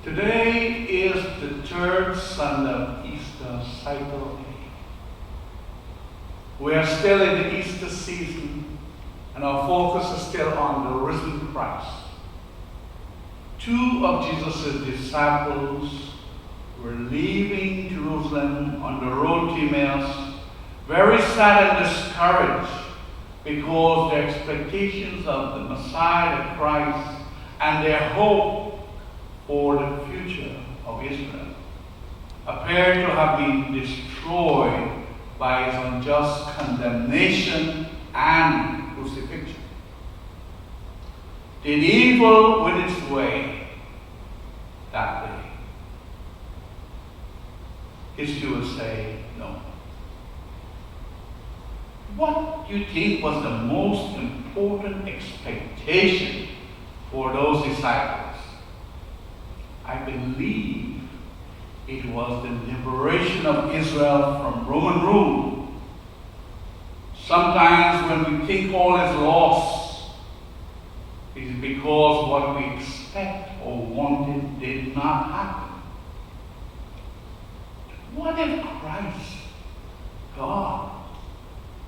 Today is the third Sunday of Easter, Cycle A. We are still in the Easter season, and our focus is still on the risen Christ. Two of Jesus' disciples were leaving Jerusalem on the road to Emmaus, very sad and discouraged because their expectations of the Messiah, the Christ, and their hope for the future of Israel appeared to have been destroyed by his unjust condemnation and crucifixion. Did evil win its way that day? History will say no. What do you think was the most important expectation for those disciples? I believe it was the liberation of Israel from Roman rule. Sometimes when we think all is lost, it is because what we expect or wanted did not happen. What if Christ, God,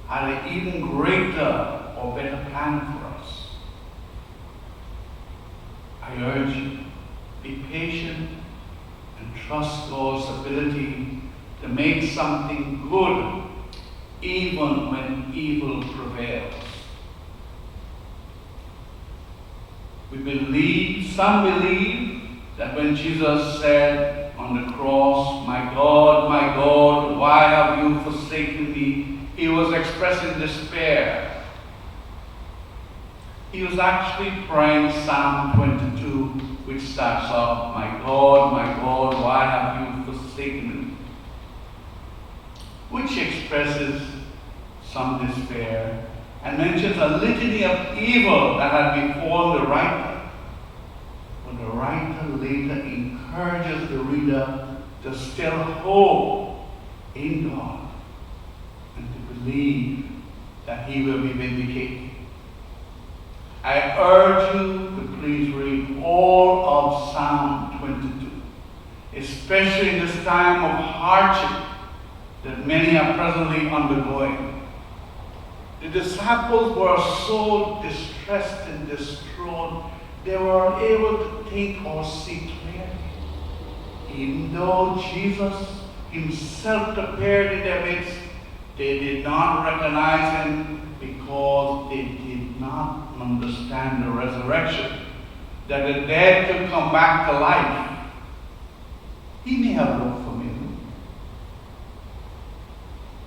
had an even greater or better plan for us? I urge you, be patient and trust God's ability to make something good even when evil prevails. Some believe that when Jesus said on the cross, my God, why have you forsaken me?" He was expressing despair. He was actually praying Psalm 22, which starts off, my God, why have you forsaken me?" Which expresses some despair and mentions a litany of evil that had befallen the writer. But the writer later encourages the reader to still hope in God and to believe that he will be vindicated. I urge you to please read all of Psalm 22, especially in this time of hardship that many are presently undergoing. The disciples were so distressed and distraught, they were unable to think or see clearly. Even though Jesus himself appeared in their midst, they did not recognize him because they did not understand the resurrection, that the dead could come back to life. He may have looked familiar,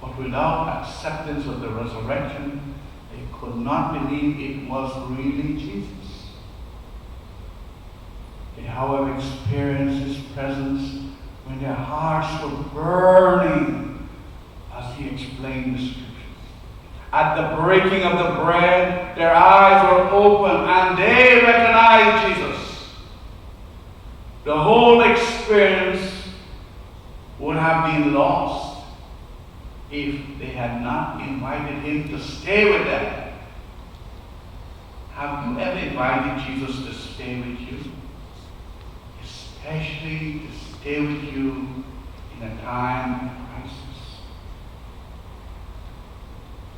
but without acceptance of the resurrection, they could not believe it was really Jesus. They, however, experienced his presence when their hearts were burning, as he explained the scriptures. At the breaking of the bread, their eyes were open and they recognized Jesus. The whole experience would have been lost if they had not invited him to stay with them. Have you ever invited Jesus to stay with you? Especially to stay with you in a time of crisis.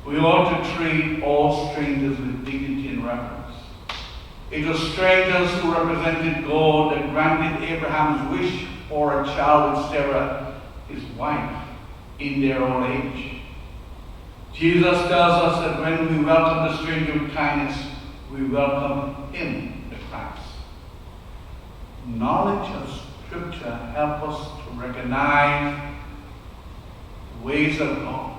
We ought to treat all strangers with dignity and reverence. It was strangers who represented God that granted Abraham's wish for a child with Sarah, his wife, in their old age. Jesus tells us that when we welcome the stranger with kindness, we welcome him, the Christ. Knowledge of Scripture helps us to recognize the ways of God,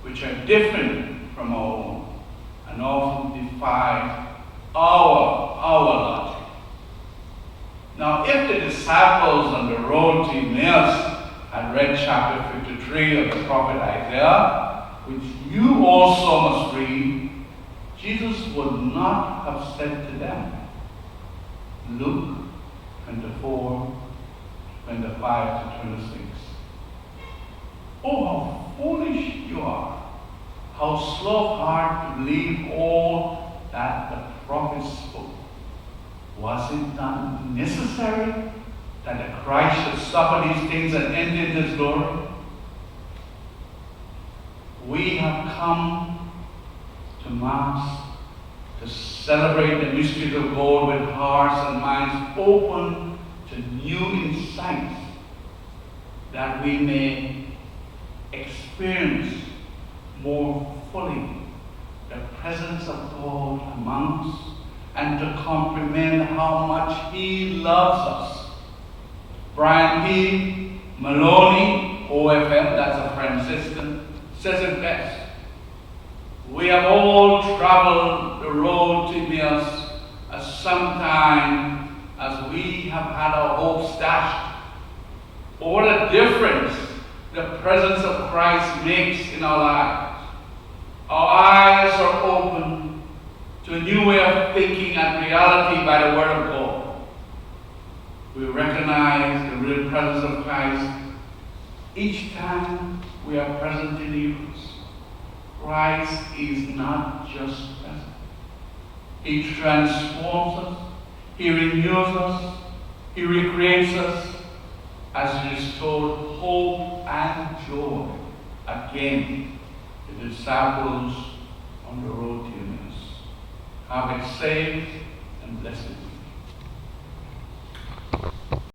which are different from our own and often defy our logic. Now, if the disciples on the road to Emmaus had read chapter 53 of the prophet Isaiah, which you also must read, Jesus would not have said to them, Luke 24, 25 to 26. "Oh, how foolish you are! How slow of heart to believe all that the prophets spoke. Was it not necessary that the Christ should suffer these things and enter into his glory? We have come to Mass to celebrate the mysteries of God with hearts and minds open to new insights, that we may experience more fully the presence of God among us, and to comprehend how much he loves us. Brian P. Maloney, OFM, that's a Franciscan, says it best. We have all traveled the road to Emmaus as sometime as we have had our hopes dashed. But what a difference the presence of Christ makes in our lives. Our eyes are open to a new way of thinking and reality by the Word of God. We recognize the real presence of Christ each time we are present in the Eucharist. Christ is not just present. He transforms us, he renews us, he recreates us, as he restored hope and joy again to the disciples on the road to Emmaus. Have a safe and blessed day.